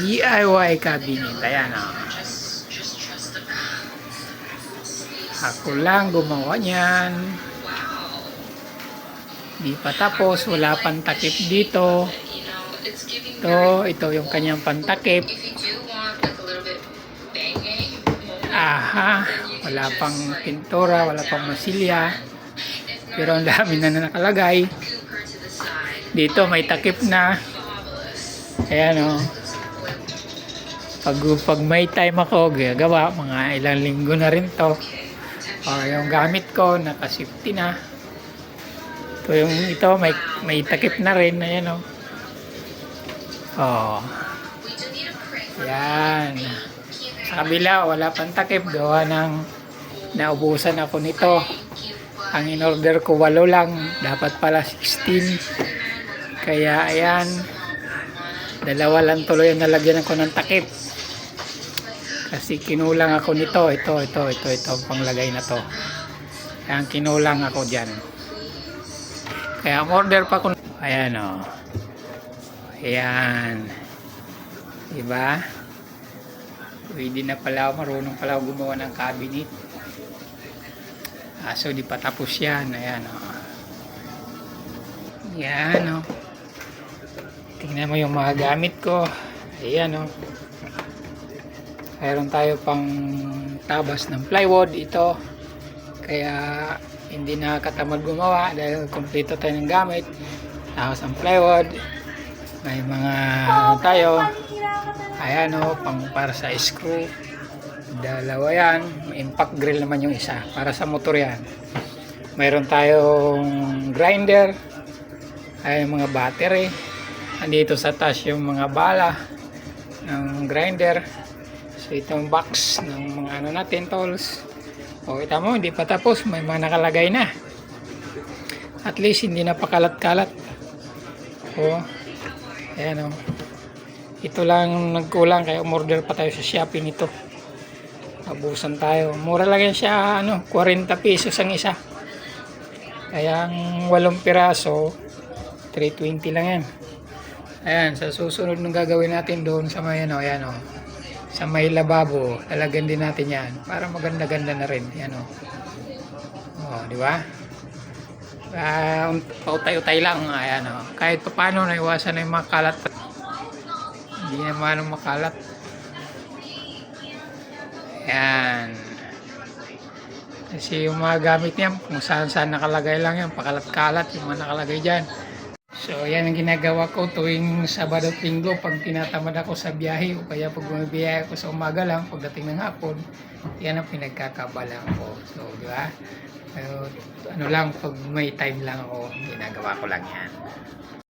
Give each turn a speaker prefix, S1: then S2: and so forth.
S1: DIY cabinet. Ayan o. Ako lang gumawa niyan. Di pa tapos. Wala pang takip dito. Ito yung kanyang pantakip. Aha. Wala pang pintura. Wala pang masilya. Pero ang dami na nakalagay. Dito may takip na. Ayan o. Pag may time ako, gagawa, mga ilang linggo na rin to. Yung gamit ko, naka-safety na. Ito, may takip na rin. Ayan o. Yan. Sa kabila, wala pang takip. Gawa ng naubusan ako nito. Ang in-order ko 8 lang. Dapat pala 16. Kaya, ayan. 2 lang tuloy ang nalagyan ko ng takip. Kasi kinulang ako nito. Ito panglagay na to. Kaya kinulang ako dyan. Kaya order pa ko. Ayan o. Ayan. Diba? Pwede na pala. Marunong pala gumawa ng cabinet. So di pa tapos yan. Ayan o. Ayan o. Tingnan mo yung mga gamit ko. Ayan o. Mayroon tayo pang tabas ng plywood ito. Kaya hindi nakakatamad gumawa dahil kompleto tayo ng gamit. Tapos ang plywood. May mga tayo. Ayan o, para sa screw. 2 yan. May impact grill naman yung isa. Para sa motor yan. Mayroon tayong grinder. Ay mga battery. Andito sa taas yung mga bala ng grinder. So itong box ng mga ano natin, tools. Kita mo, hindi pa tapos. May mga nakalagay na. At least hindi na pakalat-kalat. Ayan o. Ito lang nagkulang. Kaya umorder pa tayo sa Shopee nito. Abusan tayo. Mura lang yan siya. 40 pesos ang isa. Kaya ang 8 piraso, 320 lang yan. Ayan. Sa susunod nung gagawin natin doon sa may ayan o. Sa may lababo, talagan din natin yan para maganda-ganda na rin. Yan o. Di ba? Pautay-utay lang. Ayan o. Kahit pa paano, naiwasan na yung mga kalat. Hindi naman makalat. Ayan. Kasi yung mga gamit niyan, kung saan-saan nakalagay lang yan, pakalat-kalat yung mga nakalagay dyan. So, yan ang ginagawa ko tuwing Sabado at Linggo pag tinatamad ako sa biyahe o kaya pag bumibiyahe ako sa umaga lang, pagdating ng hapon, yan ang pinagkakabalan ko. So, di ba? Lang, pag may time lang ako, ginagawa ko lang yan.